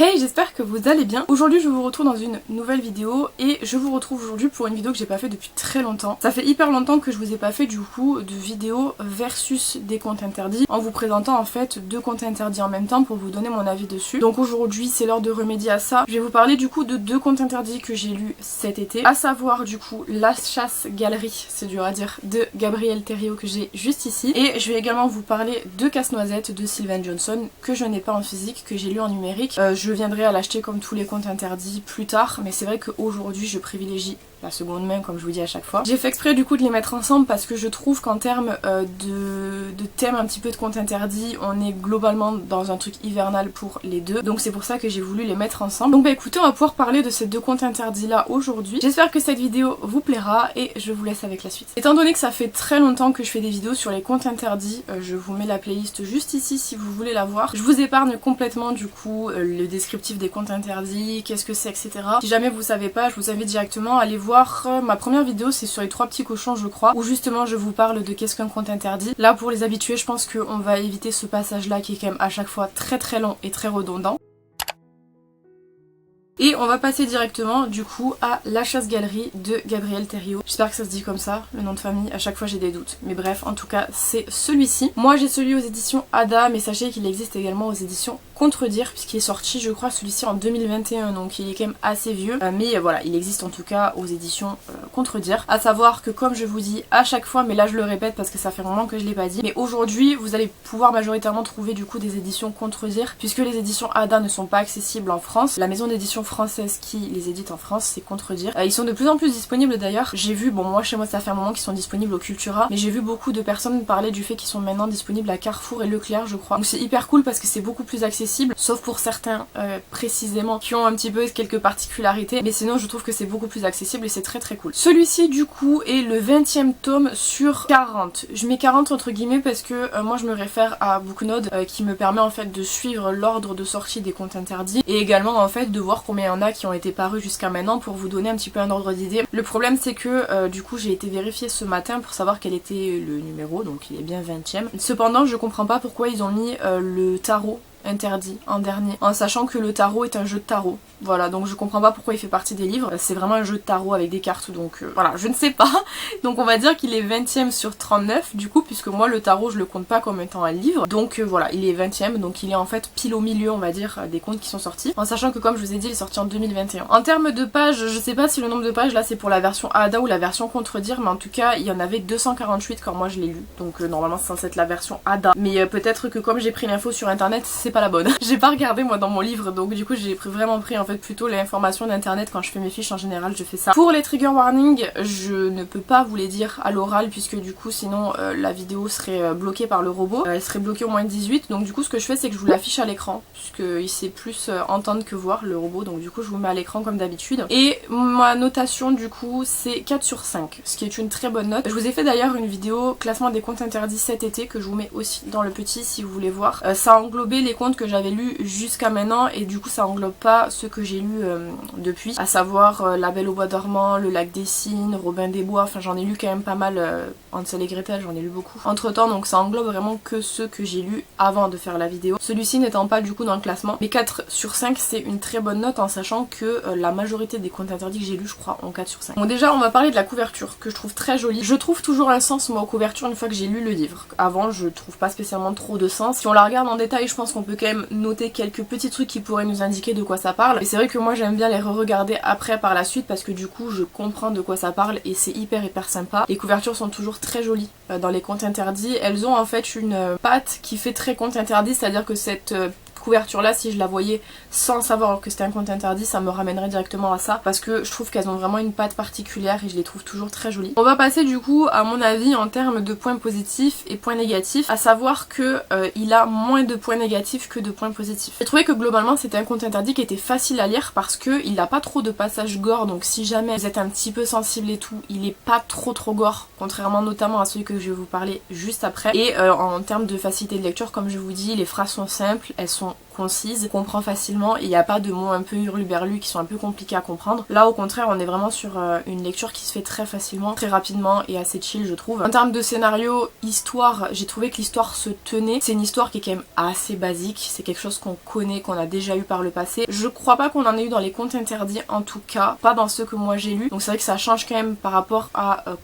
Hey, j'espère que vous allez bien. Aujourd'hui je vous retrouve dans une nouvelle vidéo et je vous retrouve aujourd'hui pour une vidéo que j'ai pas fait depuis très longtemps. Ça fait hyper longtemps que je vous ai pas fait du coup de vidéo versus des comptes interdits en vous présentant en fait deux comptes interdits en même temps pour vous donner mon avis dessus. Donc aujourd'hui c'est l'heure de remédier à ça. Je vais vous parler du coup de deux comptes interdits que j'ai lus cet été, à savoir du coup La Chasse Galerie, c'est dur à dire, de Gabriel Thériault que j'ai juste ici, et je vais également vous parler de Casse-Noisette de Sylvain Johnson que je n'ai pas en physique, que j'ai lu en numérique. Je viendrai à l'acheter comme tous les comptes interdits plus tard, mais c'est vrai qu'aujourd'hui je privilégie la seconde main comme je vous dis à chaque fois. J'ai fait exprès du coup de les mettre ensemble parce que je trouve qu'en termes de thème un petit peu de comptes interdits, on est globalement dans un truc hivernal pour les deux, donc c'est pour ça que j'ai voulu les mettre ensemble. Donc bah écoutez, on va pouvoir parler de ces deux comptes interdits là aujourd'hui. J'espère que cette vidéo vous plaira et je vous laisse avec la suite. Étant donné que ça fait très longtemps que je fais des vidéos sur les comptes interdits, je vous mets la playlist juste ici si vous voulez la voir. Je vous épargne complètement du coup le descriptif des comptes interdits, qu'est-ce que c'est, etc. Si jamais vous savez pas, je vous invite directement à aller voir ma première vidéo, c'est sur les 3 petits cochons je crois, où justement je vous parle de qu'est-ce qu'un compte interdit. Là pour les habitués, je pense qu'on va éviter ce passage là qui est quand même à chaque fois très long et très redondant. Et on va passer directement du coup à La Chasse Galerie de Gabriel Thériault. J'espère que ça se dit comme ça, le nom de famille, à chaque fois j'ai des doutes. Mais bref, en tout cas c'est celui-ci. Moi j'ai celui aux éditions Ada, mais sachez qu'il existe également aux éditions Contredire, puisqu'il est sorti je crois celui-ci en 2021, donc il est quand même assez vieux. Mais voilà, il existe en tout cas aux éditions Contredire. À savoir que comme je vous dis à chaque fois, mais là je le répète parce que ça fait vraiment que je l'ai pas dit, mais aujourd'hui vous allez pouvoir majoritairement trouver du coup des éditions Contredire, puisque les éditions Ada ne sont pas accessibles en France. La maison d'édition française qui les édite en France, c'est Contredire. Ils sont de plus en plus disponibles d'ailleurs. J'ai vu, bon moi chez moi ça fait un moment qu'ils sont disponibles au Cultura, mais j'ai vu beaucoup de personnes parler du fait qu'ils sont maintenant disponibles à Carrefour et Leclerc je crois. Donc c'est hyper cool parce que c'est beaucoup plus accessible, sauf pour certains précisément qui ont un petit peu quelques particularités, mais sinon je trouve que c'est beaucoup plus accessible et c'est très cool. Celui-ci du coup est le 20e tome sur 40. Je mets 40 entre guillemets parce que moi je me réfère à Booknode qui me permet en fait de suivre l'ordre de sortie des comptes interdits et également en fait de voir combien il y en a qui ont été parus jusqu'à maintenant pour vous donner un petit peu un ordre d'idée. Le problème c'est que du coup j'ai été vérifier ce matin pour savoir quel était le numéro, donc il est bien 20e. Cependant je comprends pas pourquoi ils ont mis le tarot interdit en dernier, en sachant que le tarot est un jeu de tarot. Voilà, donc je comprends pas pourquoi il fait partie des livres. C'est vraiment un jeu de tarot avec des cartes, donc voilà, je ne sais pas. Donc on va dire qu'il est 20e sur 39 du coup, puisque moi le tarot je le compte pas comme étant un livre. Donc voilà, il est 20e, donc il est en fait pile au milieu on va dire des contes qui sont sortis. En sachant que comme je vous ai dit, il est sorti en 2021. En termes de pages, je sais pas si le nombre de pages là c'est pour la version Ada ou la version Contredire, mais en tout cas il y en avait 248 quand moi je l'ai lu. Donc normalement c'est censé être la version Ada. Mais peut-être que comme j'ai pris l'info sur internet, c'est pas la bonne. J'ai pas regardé moi dans mon livre, donc du coup j'ai vraiment pris en fait plutôt l'information d'internet. Quand je fais mes fiches en général je fais ça. Pour les trigger warnings, je ne peux pas vous les dire à l'oral puisque du coup sinon la vidéo serait bloquée par le robot. Elle serait bloquée au moins 18, donc du coup ce que je fais c'est que je vous l'affiche à l'écran puisqu'il sait plus entendre que voir le robot, donc du coup je vous mets à l'écran comme d'habitude. Et ma notation du coup c'est 4 sur 5, ce qui est une très bonne note. Je vous ai fait d'ailleurs une vidéo classement des comptes interdits cet été que je vous mets aussi dans le petit si vous voulez voir. Ça englobait les comptes que j'avais lus jusqu'à maintenant et du coup ça englobe pas ceux que j'ai lus depuis, à savoir La Belle au Bois dormant, Le Lac des Cygnes, Robin des Bois, enfin j'en ai lu quand même pas mal, Hansel et Gretel j'en ai lu beaucoup entre temps, donc ça englobe vraiment que ceux que j'ai lus avant de faire la vidéo. Celui-ci n'étant pas du coup dans le classement, mais 4 sur 5 c'est une très bonne note en sachant que la majorité des comptes interdits que j'ai lus je crois ont 4 sur 5. Bon déjà on va parler de la couverture que je trouve très jolie. Je trouve toujours un sens moi aux couvertures une fois que j'ai lu le livre. Avant je trouve pas spécialement trop de sens. Si on la regarde en détail je pense qu'on peut quand même noter quelques petits trucs qui pourraient nous indiquer de quoi ça parle. Et c'est vrai que moi j'aime bien les re-regarder après par la suite parce que du coup je comprends de quoi ça parle et c'est hyper sympa. Les couvertures sont toujours très jolies dans les contes interdits. Elles ont en fait une patte qui fait très conte interdit, c'est-à-dire que cette couverture là, si je la voyais sans savoir que c'était un compte interdit, ça me ramènerait directement à ça parce que je trouve qu'elles ont vraiment une patte particulière et je les trouve toujours très jolies. On va passer du coup à mon avis en termes de points positifs et points négatifs, à savoir que il a moins de points négatifs que de points positifs. J'ai trouvé que globalement c'était un compte interdit qui était facile à lire parce que il n'a pas trop de passages gore, donc si jamais vous êtes un petit peu sensible et tout, il est pas trop gore, contrairement notamment à celui que je vais vous parler juste après. Et en termes de facilité de lecture, comme je vous dis, les phrases sont simples, elles sont sont concises, on comprend facilement et il n'y a pas de mots un peu hurluberlus qui sont un peu compliqués à comprendre. Là au contraire on est vraiment sur une lecture qui se fait très facilement, très rapidement et assez chill je trouve. En termes de scénario, histoire, j'ai trouvé que l'histoire se tenait. C'est une histoire qui est quand même assez basique, c'est quelque chose qu'on connaît, qu'on a déjà eu par le passé. Je crois pas qu'on en ait eu dans les contes interdits, en tout cas pas dans ceux que moi j'ai lus. Donc c'est vrai que ça change quand même par rapport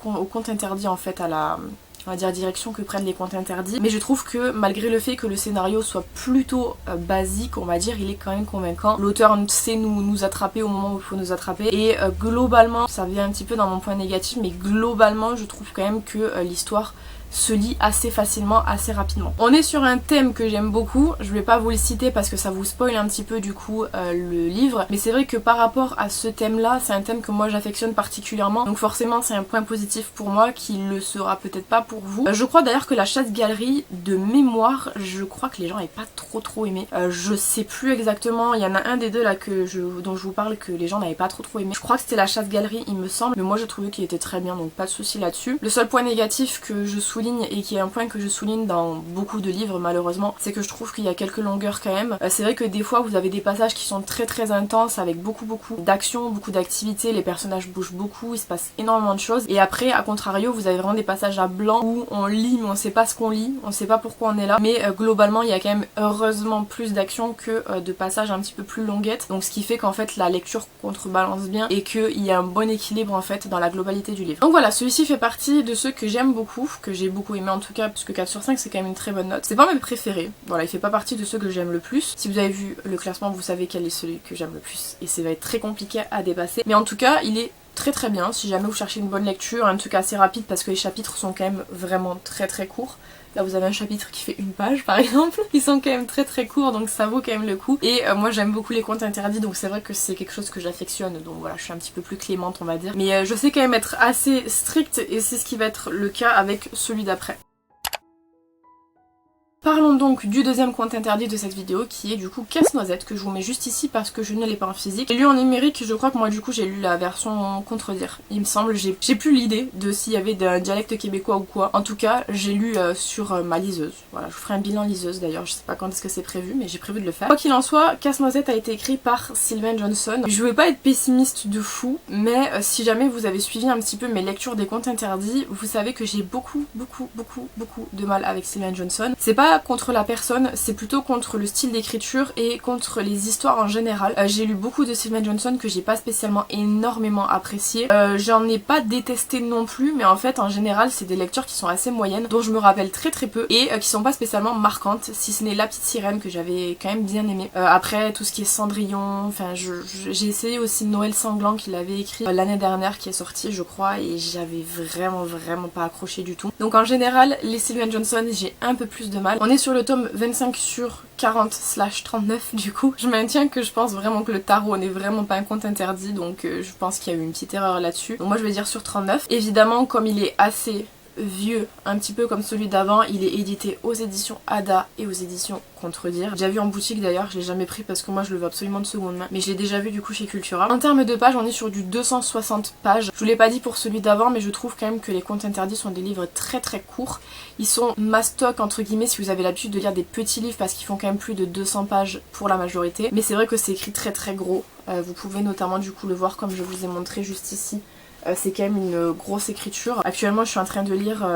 aux contes interdits en fait, à la... on va dire direction que prennent les contes interdits, mais je trouve que malgré le fait que le scénario soit plutôt basique, on va dire, il est quand même convaincant. L'auteur sait nous attraper au moment où il faut nous attraper et globalement, ça vient un petit peu dans mon point négatif, mais globalement je trouve quand même que l'histoire se lit assez facilement, assez rapidement. On est sur un thème que j'aime beaucoup, je vais pas vous le citer parce que ça vous spoil un petit peu du coup le livre, mais c'est vrai que par rapport à ce thème là, c'est un thème que moi j'affectionne particulièrement, donc forcément c'est un point positif pour moi qui le sera peut-être pas pour vous. Je crois d'ailleurs que la chasse-galerie de mémoire, je crois que les gens n'avaient pas trop aimé. Je sais plus exactement, il y en a un des deux là dont je vous parle que les gens n'avaient pas trop aimé. Je crois que c'était la chasse-galerie il me semble, mais moi j'ai trouvé qu'il était très bien, donc pas de souci là-dessus. Le seul point négatif que je souligne et qui est un point que je souligne dans beaucoup de livres malheureusement, c'est que je trouve qu'il y a quelques longueurs quand même. C'est vrai que des fois vous avez des passages qui sont très intenses avec beaucoup d'action, beaucoup d'activités, les personnages bougent beaucoup, il se passe énormément de choses et après à contrario vous avez vraiment des passages à blanc où on lit mais on sait pas ce qu'on lit, on sait pas pourquoi on est là, mais globalement il y a quand même heureusement plus d'action que de passages un petit peu plus longuettes, donc ce qui fait qu'en fait la lecture contrebalance bien et qu'il y a un bon équilibre en fait dans la globalité du livre. Donc voilà, celui-ci fait partie de ceux que j'aime beaucoup, que j'ai beaucoup aimé en tout cas, parce que 4 sur 5 c'est quand même une très bonne note. C'est pas mes préférés, voilà, il fait pas partie de ceux que j'aime le plus. Si vous avez vu le classement vous savez quel est celui que j'aime le plus et ça va être très compliqué à dépasser, mais en tout cas il est très bien si jamais vous cherchez une bonne lecture, un truc assez rapide parce que les chapitres sont quand même vraiment très courts. Là vous avez un chapitre qui fait une page par exemple, ils sont quand même très courts donc ça vaut quand même le coup. Et moi j'aime beaucoup les contes interdits donc c'est vrai que c'est quelque chose que j'affectionne, donc voilà je suis un petit peu plus clémente on va dire. Mais je sais quand même être assez stricte et c'est ce qui va être le cas avec celui d'après. Parlons donc du deuxième conte interdit de cette vidéo qui est du coup Casse-Noisette, que je vous mets juste ici parce que je ne l'ai pas en physique. J'ai lu en numérique, je crois que moi du coup j'ai lu la version Contredire, il me semble, j'ai plus l'idée de s'il y avait d'un dialecte québécois ou quoi. En tout cas j'ai lu sur ma liseuse, voilà, je vous ferai un bilan liseuse d'ailleurs, je sais pas quand est-ce que c'est prévu mais j'ai prévu de le faire. Quoi qu'il en soit, Casse-Noisette a été écrit par Sylvain Johnson. Je vais pas être pessimiste de fou, mais si jamais vous avez suivi un petit peu mes lectures des contes interdits, vous savez que j'ai beaucoup de mal avec Sylvain Johnson. C'est pas contre la personne, c'est plutôt contre le style d'écriture et contre les histoires en général. J'ai lu beaucoup de Sylvain Johnson que j'ai pas spécialement énormément apprécié. J'en ai pas détesté non plus, mais en fait en général c'est des lectures qui sont assez moyennes, dont je me rappelle très peu et qui sont pas spécialement marquantes, si ce n'est La Petite Sirène que j'avais quand même bien aimé. Après tout ce qui est Cendrillon, enfin j'ai essayé aussi Noël Sanglant qu'il avait écrit l'année dernière qui est sorti je crois et j'avais vraiment pas accroché du tout. Donc en général les Sylvain Johnson j'ai un peu plus de mal. On est sur le tome 25 sur 40/39 du coup. Je maintiens que je pense vraiment que le tarot n'est vraiment pas un conte interdit, donc je pense qu'il y a eu une petite erreur là-dessus. Donc moi je vais dire sur 39. Évidemment comme il est assez vieux, un petit peu comme celui d'avant, il est édité aux éditions Ada et aux éditions Contredire. J'ai déjà vu en boutique d'ailleurs, je l'ai jamais pris parce que moi je le veux absolument de seconde main, mais je l'ai déjà vu du coup chez Cultura. En termes de pages, on est sur du 260 pages. Je vous l'ai pas dit pour celui d'avant, mais je trouve quand même que les contes interdits sont des livres très courts. Ils sont mastoc entre guillemets si vous avez l'habitude de lire des petits livres parce qu'ils font quand même plus de 200 pages pour la majorité. Mais c'est vrai que c'est écrit très gros. Vous pouvez notamment du coup le voir comme je vous ai montré juste ici. C'est quand même une grosse écriture. Actuellement je suis en train de lire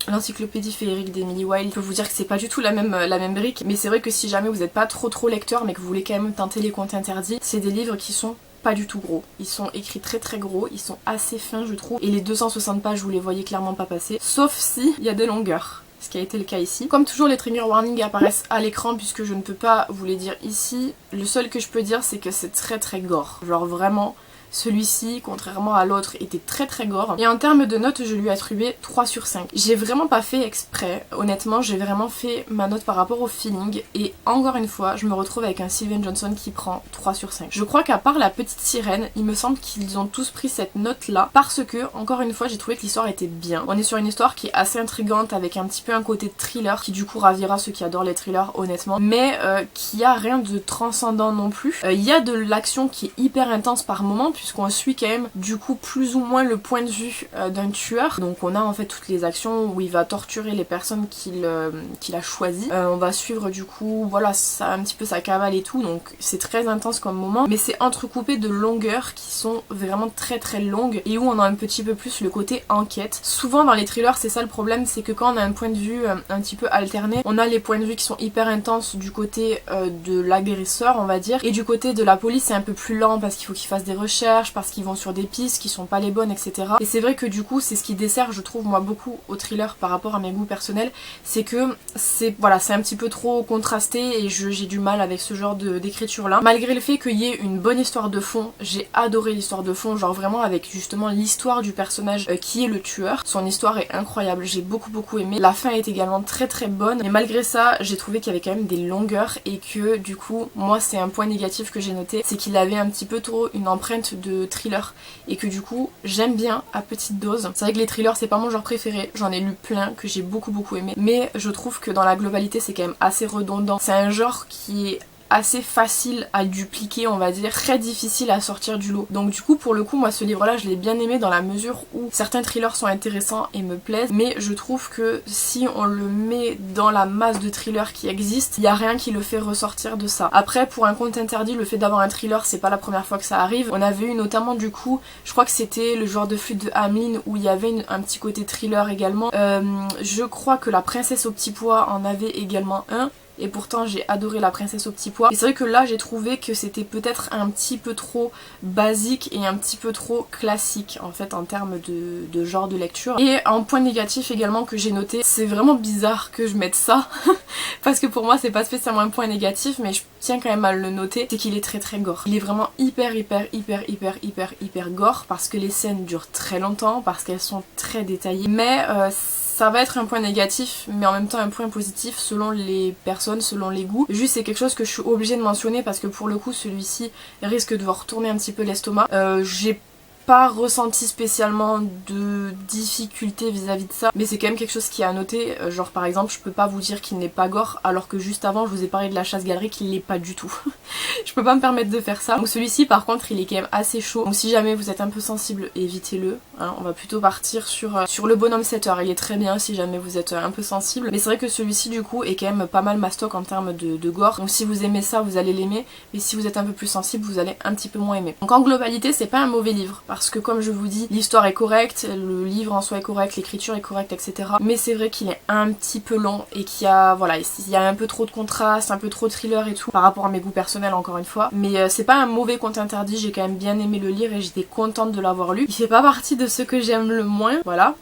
l'encyclopédie féerique d'Emily Wilde. Je peux vous dire que c'est pas du tout la même brique, mais c'est vrai que si jamais vous n'êtes pas trop lecteur mais que vous voulez quand même tenter les contes interdits, c'est des livres qui sont pas du tout gros. Ils sont écrits très gros, ils sont assez fins je trouve, et les 260 pages vous les voyez clairement pas passer, sauf si il y a des longueurs. Ce qui a été le cas ici. Comme toujours les trigger warnings apparaissent à l'écran puisque je ne peux pas vous les dire ici. Le seul que je peux dire c'est que c'est très gore. Genre vraiment celui-ci, contrairement à l'autre, était très gore. Et en termes de notes, je lui ai attribué 3 sur 5. J'ai vraiment pas fait exprès. Honnêtement, j'ai vraiment fait ma note par rapport au feeling. Et encore une fois, je me retrouve avec un Sylvain Johnson qui prend 3 sur 5. Je crois qu'à part La Petite Sirène, il me semble qu'ils ont tous pris cette note-là. Parce que, encore une fois, j'ai trouvé que l'histoire était bien. On est sur une histoire qui est assez intrigante, avec un petit peu un côté thriller, qui du coup ravira ceux qui adorent les thrillers, honnêtement. Mais qui a rien de transcendant non plus. Il y a de l'action qui est hyper intense par moment, puisqu'on suit quand même du coup plus ou moins le point de vue d'un tueur. Donc on a en fait toutes les actions où il va torturer les personnes qu'il a choisies. On va suivre du coup voilà ça, un petit peu sa cavale et tout, donc c'est très intense comme moment, mais c'est entrecoupé de longueurs qui sont vraiment très très longues et où on a un petit peu plus le côté enquête. Souvent dans les thrillers c'est ça le problème, c'est que quand on a un point de vue un petit peu alterné, on a les points de vue qui sont hyper intenses du côté de l'agresseur on va dire, et du côté de la police c'est un peu plus lent parce qu'il faut qu'ils fassent des recherches, parce qu'ils vont sur des pistes qui sont pas les bonnes, etc. Et c'est vrai que du coup c'est ce qui dessert je trouve moi beaucoup au thriller par rapport à mes goûts personnels, c'est que c'est voilà, c'est un petit peu trop contrasté et j'ai du mal avec ce genre d'écriture là. Malgré le fait qu'il y ait une bonne histoire de fond, j'ai adoré l'histoire de fond, genre vraiment avec justement l'histoire du personnage qui est le tueur. Son histoire est incroyable, j'ai beaucoup aimé. La fin est également très très bonne, mais malgré ça j'ai trouvé qu'il y avait quand même des longueurs et que du coup moi c'est un point négatif que j'ai noté, c'est qu'il avait un petit peu trop une empreinte de thriller et que du coup j'aime bien à petite dose. C'est vrai que les thrillers c'est pas mon genre préféré, j'en ai lu plein que j'ai beaucoup aimé, mais je trouve que dans la globalité c'est quand même assez redondant. C'est un genre qui est assez facile à dupliquer on va dire, très difficile à sortir du lot. Donc du coup pour le coup moi ce livre là je l'ai bien aimé dans la mesure où certains thrillers sont intéressants et me plaisent, mais je trouve que si on le met dans la masse de thrillers qui existent, il n'y a rien qui le fait ressortir de ça. Après pour un conte interdit, le fait d'avoir un thriller c'est pas la première fois que ça arrive. On avait eu notamment du coup, je crois que c'était le joueur de flûte de Hamelin où il y avait un petit côté thriller également. Je crois que la princesse au petit pois en avait également un. Et pourtant j'ai adoré la princesse au petit pois. Et c'est vrai que là j'ai trouvé que c'était peut-être un petit peu trop basique et un petit peu trop classique en fait en termes de genre de lecture. Et un point négatif également que j'ai noté, c'est vraiment bizarre que je mette ça parce que pour moi c'est pas spécialement un point négatif mais je tiens quand même à le noter, c'est qu'il est très gore. Il est vraiment hyper gore parce que les scènes durent très longtemps, parce qu'elles sont très détaillées, mais ça va être un point négatif mais en même temps un point positif selon les personnes, selon les goûts. Juste c'est quelque chose que je suis obligée de mentionner parce que pour le coup celui-ci risque de vous retourner un petit peu l'estomac. J'ai pas ressenti spécialement de difficulté vis-à-vis de ça, mais c'est quand même quelque chose qui est à noter. Genre par exemple je peux pas vous dire qu'il n'est pas gore alors que juste avant je vous ai parlé de la chasse-galerie qu'il l'est pas du tout. Je peux pas me permettre de faire ça. Donc celui-ci par contre il est quand même assez chaud, donc si jamais vous êtes un peu sensible évitez-le, hein. On va plutôt partir sur le bonhomme 7 heures, il est très bien si jamais vous êtes un peu sensible, mais c'est vrai que celui-ci du coup est quand même pas mal mastoc en termes de gore, donc si vous aimez ça vous allez l'aimer, mais si vous êtes un peu plus sensible vous allez un petit peu moins aimer. Donc en globalité c'est pas un mauvais livre parce que comme je vous dis l'histoire est correcte, le livre en soi est correct, l'écriture est correcte, etc. Mais c'est vrai qu'il est un petit peu long et qu'il y a voilà, il y a un peu trop de contraste, un peu trop de thriller et tout par rapport à mes goûts personnels encore une fois. Mais c'est pas un mauvais conte interdit, j'ai quand même bien aimé le lire et j'étais contente de l'avoir lu. Il fait pas partie de ceux que j'aime le moins, voilà.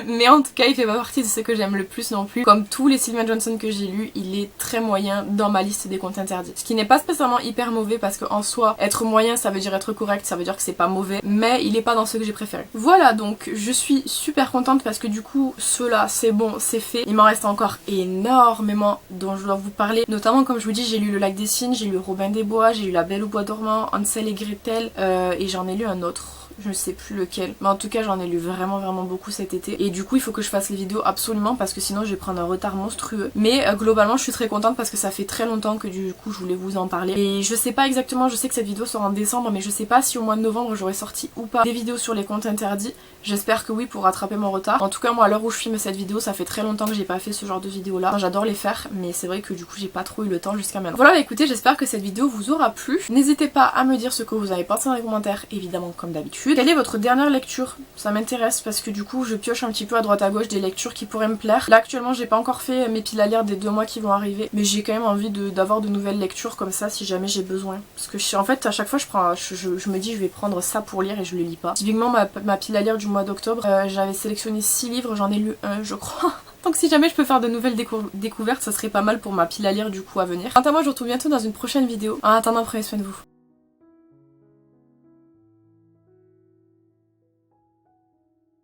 Mais en tout cas il fait pas partie de ceux que j'aime le plus non plus. Comme tous les Sylvia Johnson que j'ai lus, il est très moyen dans ma liste des contes interdits. Ce qui n'est pas spécialement hyper mauvais parce qu'en soi être moyen ça veut dire être correct, ça veut dire que c'est pas mauvais, mais il est pas dans ceux que j'ai préférés. Voilà, donc je suis super contente parce que du coup ceux-là c'est bon, c'est fait. Il m'en reste encore énormément dont je dois vous parler, notamment comme je vous dis j'ai lu Le Lac des Cygnes, j'ai lu Robin des Bois, j'ai lu La Belle au Bois dormant, Hansel et Gretel et j'en ai lu un autre. Je ne sais plus lequel, mais en tout cas j'en ai lu vraiment beaucoup cet été et du coup il faut que je fasse les vidéos absolument parce que sinon je vais prendre un retard monstrueux. Mais globalement je suis très contente parce que ça fait très longtemps que du coup je voulais vous en parler et je sais pas exactement, je sais que cette vidéo sera en décembre mais je sais pas si au mois de novembre j'aurai sorti ou pas des vidéos sur les contes interdits. J'espère que oui pour rattraper mon retard. En tout cas moi à l'heure où je filme cette vidéo ça fait très longtemps que j'ai pas fait ce genre de vidéo là. Enfin, j'adore les faire mais c'est vrai que du coup j'ai pas trop eu le temps jusqu'à maintenant. Voilà, bah, écoutez, j'espère que cette vidéo vous aura plu. N'hésitez pas à me dire ce que vous avez pensé dans les commentaires évidemment comme d'habitude. Quelle est votre dernière lecture? Ça m'intéresse parce que du coup je pioche un petit peu à droite à gauche des lectures qui pourraient me plaire. Là actuellement j'ai pas encore fait mes piles à lire des 2 mois qui vont arriver, mais j'ai quand même envie d'avoir de nouvelles lectures comme ça si jamais j'ai besoin. Parce que en fait à chaque fois je me dis je vais prendre ça pour lire et je le lis pas. Typiquement ma pile à lire du mois d'octobre, j'avais sélectionné 6 livres, j'en ai lu un je crois. Donc si jamais je peux faire de nouvelles découvertes, ça serait pas mal pour ma pile à lire du coup à venir. Quant à moi je vous retrouve bientôt dans une prochaine vidéo. En attendant, prenez soin de vous.